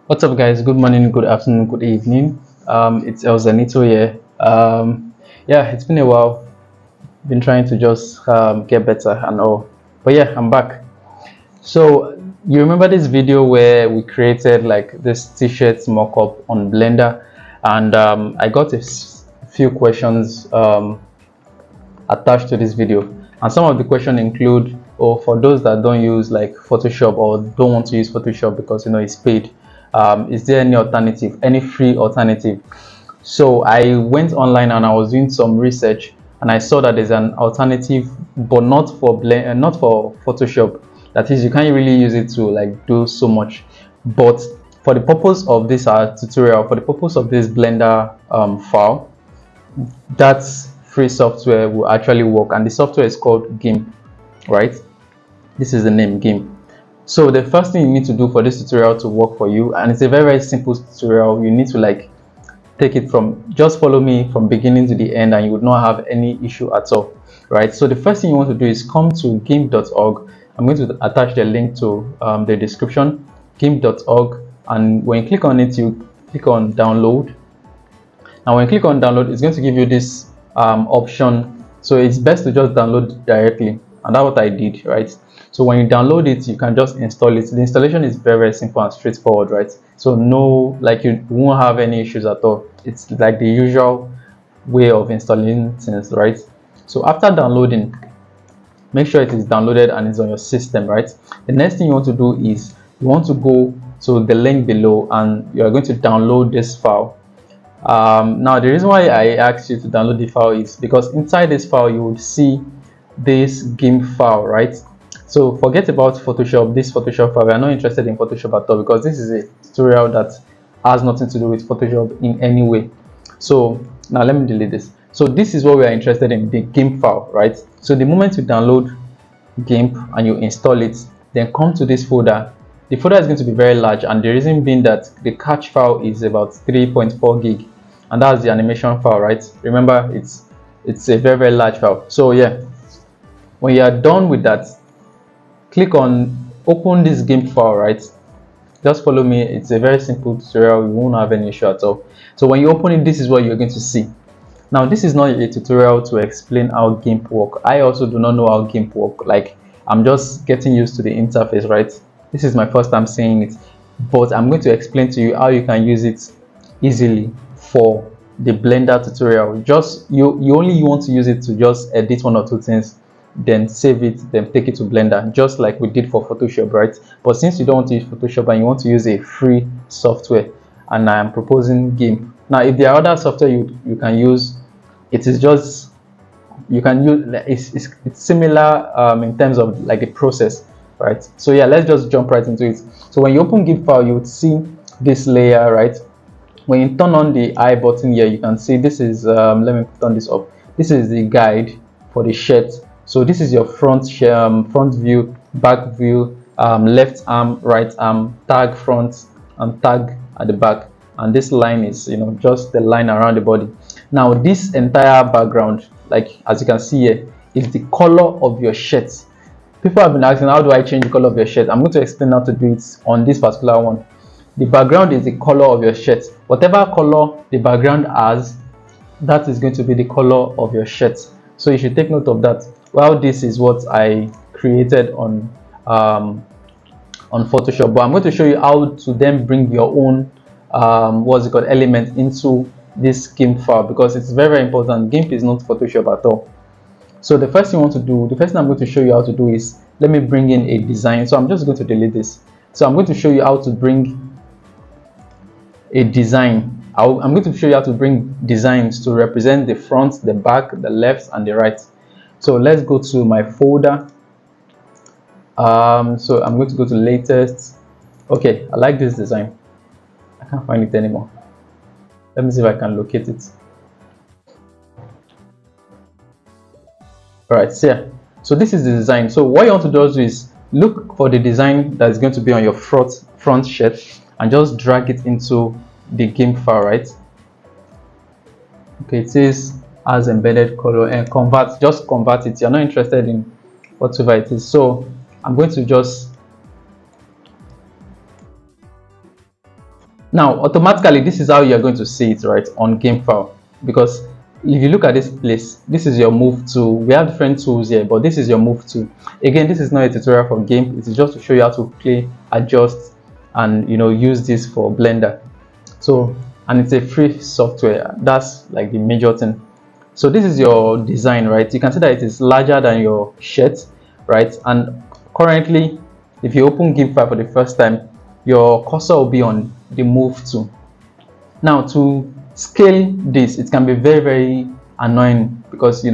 What's up, guys? Good morning, good afternoon, good evening. It's El Zanito here. Yeah, it's been a while. Been trying to just get better and all, but yeah, I'm back. So you remember this video where we created like this t-shirt mock-up on Blender, and I got a few questions attached to this video, and some of the questions include, or for those that don't use like Photoshop or don't want to use Photoshop because it's paid, is there any alternative, any free alternative? So I went online and I was doing some research, and I saw that there's an alternative, but not for Photoshop. That is, you can't really use it to like do so much. But for the purpose of this tutorial, for the purpose of this Blender file, that free software will actually work, and the software is called GIMP, right? This is the name, GIMP. So the first thing you need to do for this tutorial to work for you, and it's a very simple tutorial, you need to like take it from, just follow me from beginning to the end and you would not have any issue at all, right? So the first thing you want to do is come to gimp.org. I'm going to attach the link to the description, gimp.org, and when you click on it, you click on download. And when you click on download, it's going to give you this option. So it's best to just download directly, and that's what I did, right? So when you download it, you can just install it. The installation is very simple and straightforward, right? So no, like, you won't have any issues at all. It's like the usual way of installing things, right? So after downloading, make sure it is downloaded and it's on your system, right? The next thing you want to do is you want to go to the link below and you are going to download this file. Now the reason why I asked you to download the file is because inside this file you will see this GIMP file, right? So forget about Photoshop, this Photoshop file. We are not interested in Photoshop at all because this is a tutorial that has nothing to do with Photoshop in any way. So now let me delete this. So this is what we are interested in, the GIMP file, right? So the moment you download GIMP and you install it, then come to this folder. The folder is going to be very large, and the reason being that the catch file is about 3.4 gig, and that's the animation file, right? Remember, it's a very large file. So yeah, when you are done with that, click on open this GIMP file, right? Just follow me. It's a very simple tutorial. You won't have any issue at all. So when you open it, this is what you're going to see. Now this is not a tutorial to explain how GIMP work. I also do not know how GIMP work. Like, I'm just getting used to the interface, right? This is my first time seeing it, but I'm going to explain to you how you can use it easily for the Blender tutorial. Just you only want to use it to just edit one or two things, then save it, then take it to Blender, just like we did for Photoshop, right? But since you don't want to use Photoshop and you want to use a free software, and I am proposing GIMP. Now if there are other software you can use, it is just, you can use, it's similar in terms of like the process, right? So yeah, let's just jump right into it. So when you open GIMP file, you would see this layer, right? When you turn on the I button here, you can see this is let me turn this up. This is the guide for the shirt. So this is your front view, back view, left arm, right arm, tag front and tag at the back, and this line is just the line around the body. Now this entire background, like as you can see here, is the color of your shirt. People have been asking, how do I change the color of your shirt? I'm going to explain how to do it on this particular one. The background is the color of your shirt. Whatever color the background has, that is going to be the color of your shirt. So you should take note of that. Well, this is what I created on Photoshop, but I'm going to show you how to then bring your own what's it called, element into this GIMP file, because it's very important. GIMP is not Photoshop at all. So the first thing you want to do, the first thing I'm going to show you how to do is, let me bring in a design. So I'm just going to delete this. So I'm going to show you how to bring a design. I'm going to show you how to bring designs to represent the front, the back, the left and the right. So let's go to my folder. So I'm going to go to latest. Okay, I like this design. I can't find it anymore. Let me see if I can locate it. All right, so yeah, so this is the design. So what you want to do is look for the design that is going to be on your front shirt and just drag it into the GIMP file, right? Okay, it says as embedded color, and just convert it. You're not interested in whatever it is. So I'm going to just Now automatically this is how you're going to see it, right, on game file. Because if you look at this place, this is your move tool. We have different tools here, but this is your move tool. Again, this is not a tutorial for game, it is just to show you how to play, adjust, and use this for Blender. So, and it's a free software. That's like the major thing. So this is your design, right? You can see that it is larger than your shirt, right? And currently, if you open GIMP file for the first time, your cursor will be on the move tool. Now to scale this, it can be very, very annoying, because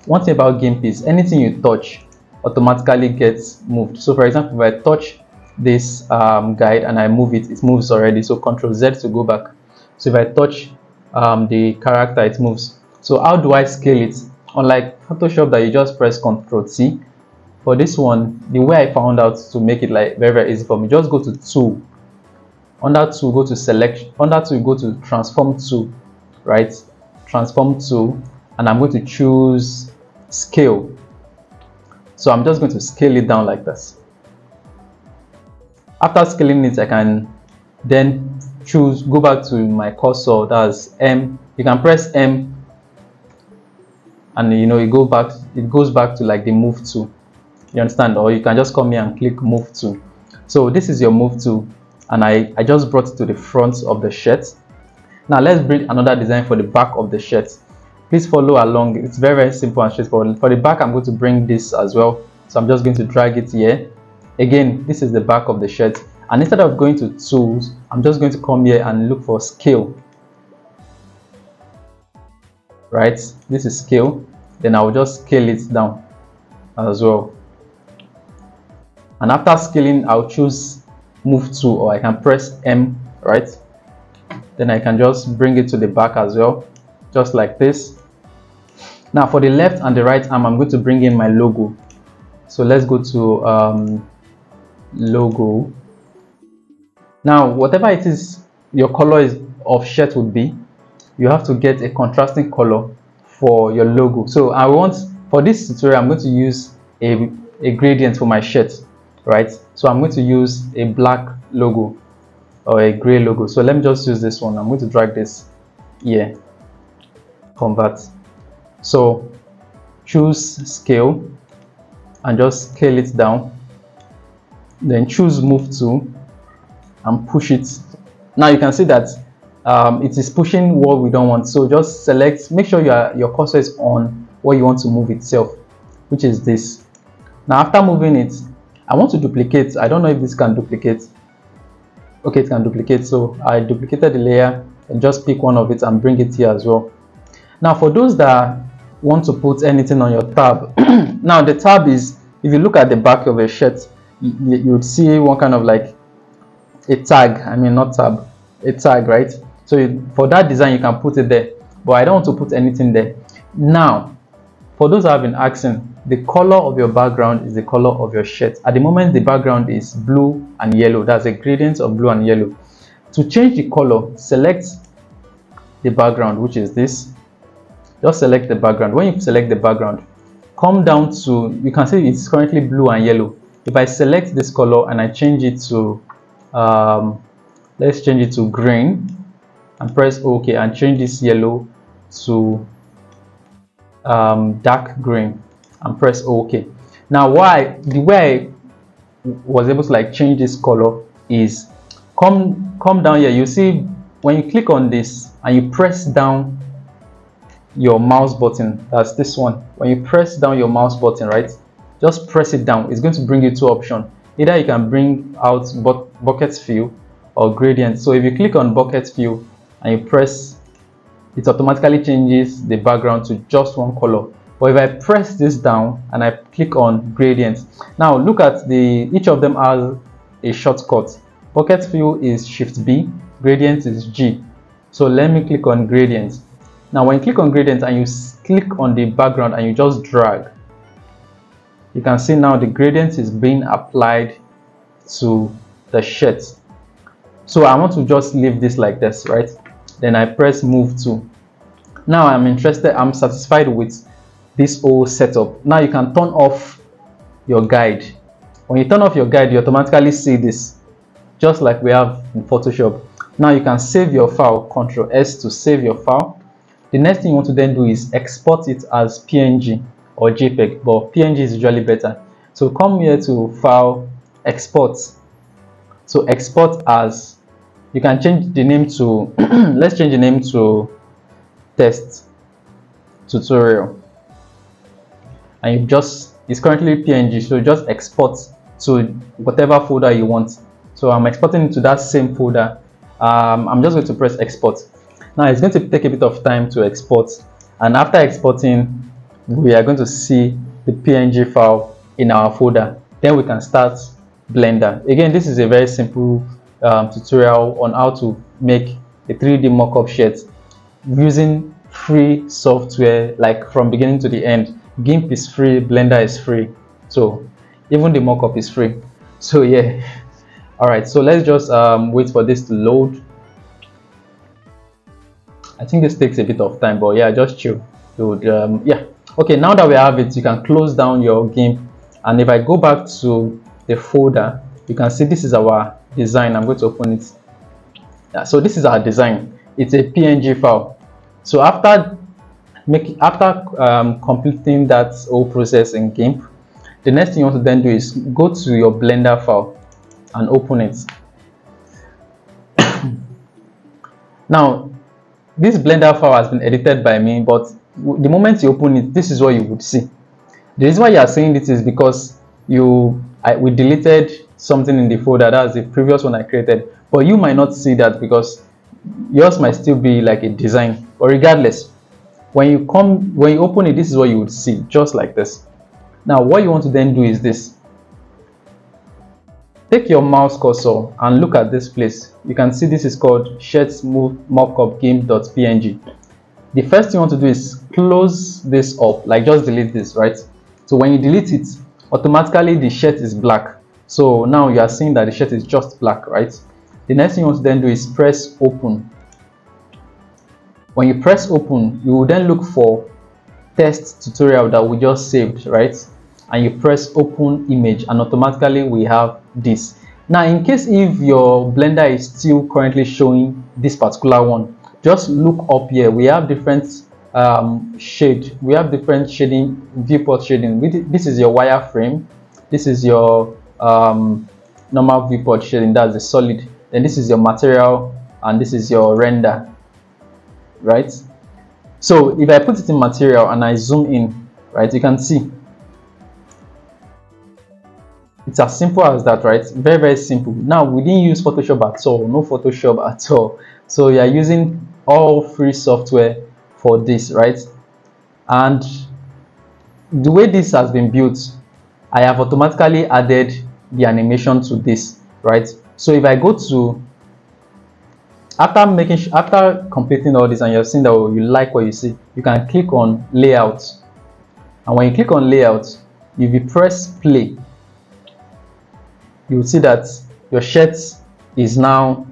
one thing about GIMP is anything you touch automatically gets moved. So for example, if I touch this guide and I move it, it moves already. So Ctrl Z to go back. So if I touch the character, it moves. So how do I scale it? Unlike Photoshop that you just press Ctrl T, for this one, the way I found out to make it like very, very easy for me, just go to Tool. Under Tool, go to Selection. Under Tool, go to Transform Tool, right? Transform Tool, and I'm going to choose Scale. So I'm just going to scale it down like this. After scaling it, I can then choose, go back to my cursor, that's M. You can press M, and it goes back to like the move tool. You understand? Or you can just come here and click move tool. So this is your move tool, and I just brought it to the front of the shirt. Now let's bring another design for the back of the shirt. Please follow along. It's very, very simple and straightforward. For the back, I'm going to bring this as well. So I'm just going to drag it here. Again, this is the back of the shirt, and instead of going to tools, I'm just going to come here and look for scale. Right, this is scale. Then I will just scale it down as well. And after scaling, I'll choose move tool, or I can press M, right? Then I can just bring it to the back as well, just like this. Now for the left and the right arm, I'm going to bring in my logo. So let's go to logo. Now whatever it is your color of shirt would be, you have to get a contrasting color for your logo. So for this tutorial, I'm going to use a gradient for my shirt, right? So I'm going to use a black logo or a gray logo. So let me just use this one. I'm going to drag this here, convert. So choose scale and just scale it down, then choose move tool and push it. Now you can see that it is pushing what we don't want. So just select, make sure your cursor is on what you want to move itself, which is this. Now after moving it, I want to duplicate. I don't know if this can duplicate. Okay, it can duplicate. So I duplicated the layer and just pick one of it and bring it here as well. Now for those that want to put anything on your tab, now the tab is, if you look at the back of a shirt, you would see one kind of like a tag. I mean, not tab, a tag, right? So for that design, you can put it there, but I don't want to put anything there. Now, for those who have been asking, the color of your background is the color of your shirt. At the moment, the background is blue and yellow. That's a gradient of blue and yellow. To change the color, select the background, which is this. Just select the background. When you select the background, come down to, you can see it's currently blue and yellow. If I select this color and I change it to, let's change it to green, and press OK, and change this yellow to dark green, and press OK. Now the way I was able to like change this color is, come down here. You see when you click on this and you press down your mouse button, that's this one. When you press down your mouse button, right, just press it down. It's going to bring you two options. Either you can bring out bucket fill or gradient. So if you click on bucket fill and you press, it automatically changes the background to just one color. But if I press this down and I click on gradient, now look at each of them has a shortcut. Bucket fill is Shift B, gradient is G. So let me click on gradient. Now when you click on gradient and you click on the background and you just drag, you can see now the gradient is being applied to the shirt. So I want to just leave this like this, right? Then I press move to. Now I'm satisfied with this whole setup. Now you can turn off your guide. When you turn off your guide, you automatically see this, just like we have in Photoshop. Now you can save your file, Ctrl S to save your file. The next thing you want to then do is export it as PNG or JPEG, but PNG is usually better. So come here to File, Export. So export as, you can change the name to let's change the name to Test Tutorial. And you just, it's currently PNG, so just export to whatever folder you want. So I'm exporting it to that same folder. I'm just going to press export. Now it's going to take a bit of time to export, and after exporting we are going to see the PNG file in our folder. Then we can start Blender. Again, this is a very simple tutorial on how to make a 3D mockup shirt using free software, like from beginning to the end. GIMP is free, Blender is free, so even the mockup is free. So yeah. All right, so let's just wait for this to load. I think this takes a bit of time, but yeah, just chill. Load. Yeah. Okay, now that we have it, you can close down your GIMP, and if I go back to the folder, you can see this is our design. I'm going to open it. Yeah, so this is our design. It's a PNG file. So after completing that whole process in GIMP, the next thing you want to then do is go to your Blender file and open it. Now this Blender file has been edited by me, but the moment you open it, this is what you would see. The reason why you are seeing this is because we deleted something in the folder. That's the previous one I created, but you might not see that because yours might still be like a design. But regardless, when you open it, this is what you would see, just like this. Now what you want to then do is this. Take your mouse cursor and look at this place. You can see this is called Shirts Mockup Game.png. The first thing you want to do is close this up, like just delete this, right? So when you delete it, automatically the shirt is black. So now you are seeing that the shirt is just black, right? The next thing you want to then do is press open. When you press open, you will then look for test tutorial that we just saved, right? And you press open image, and automatically we have this. Now in case if your Blender is still currently showing this particular one, just look up here. We have different shade, we have different shading, viewport shading. This is your wireframe, this is your normal viewport shading, that's the solid, then this is your material, and this is your render, right? So if I put it in material and I zoom in, right, you can see it's as simple as that, right? Very, very simple. Now we didn't use Photoshop at all, no Photoshop at all. So you are using all free software for this, right? And the way this has been built, I have automatically added the animation to this, right? So if I go to, after completing all this and you've seen that you like what you see, you can click on layout. And when you click on layout, if you press play, you will see that your shirt is now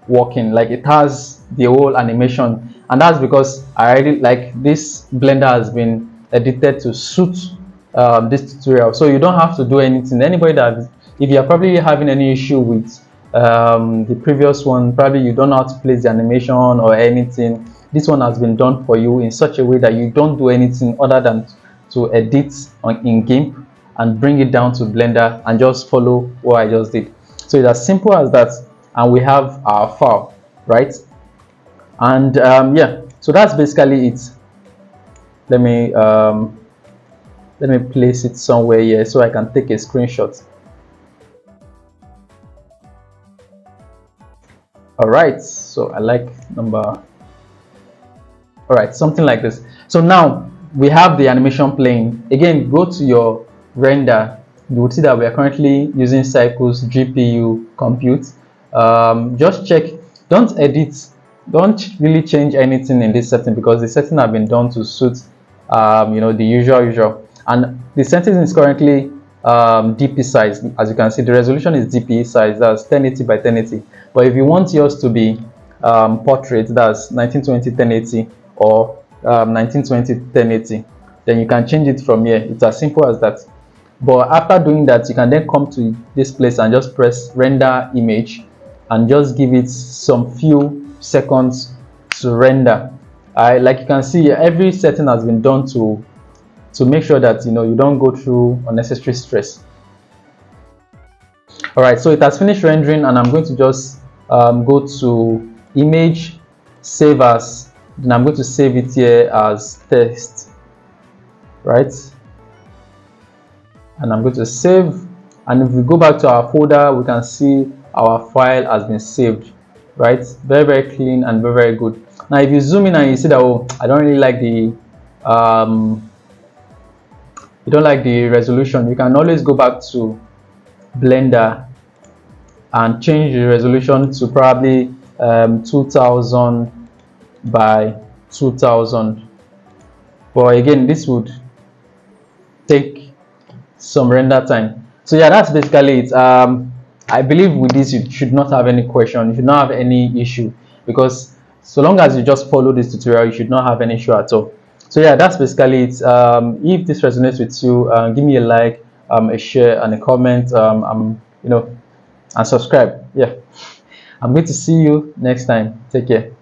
working, like it has the whole animation. And that's because I already, like, this Blender has been edited to suit this tutorial, so you don't have to do anything. Anybody that, if you are probably having any issue with the previous one, probably you don't know how to place the animation or anything, this one has been done for you in such a way that you don't do anything other than to edit in GIMP and bring it down to Blender and just follow what I just did. So it's as simple as that, and we have our file, right? And yeah, so that's basically it. Let me place it somewhere here so I can take a screenshot. All right, so I like number, all right, something like this. So now we have the animation playing. Again, go to your render, you will see that we are currently using Cycles GPU compute. Just check, don't edit, don't really change anything in this setting because the setting have been done to suit you know, the usual, and the setting is currently DP size. As you can see, the resolution is DP size, that's 1080 by 1080. But if you want yours to be portrait, that's 1920 1080 or 1920 1080, then you can change it from here. It's as simple as that. But after doing that, you can then come to this place and just press render image, and just give it some few seconds to render. Like you can see, every setting has been done to make sure that you don't go through unnecessary stress. All right, so it has finished rendering, and I'm going to just go to image, save as, then I'm going to save it here as text, right? And I'm going to save, and if we go back to our folder, we can see our file has been saved, right? Very, very clean and very, very good. Now if you zoom in and you see that, oh, I don't really like the you don't like the resolution, you can always go back to Blender and change the resolution to probably 2000 by 2000. But again, this would take some render time. So yeah, that's basically it. I believe with this you should not have any question, you should not have any issue, because so long as you just follow this tutorial, you should not have any issue at all. So yeah, that's basically it. If this resonates with you, give me a like, a share, and a comment, and subscribe. Yeah, I'm going to see you next time. Take care.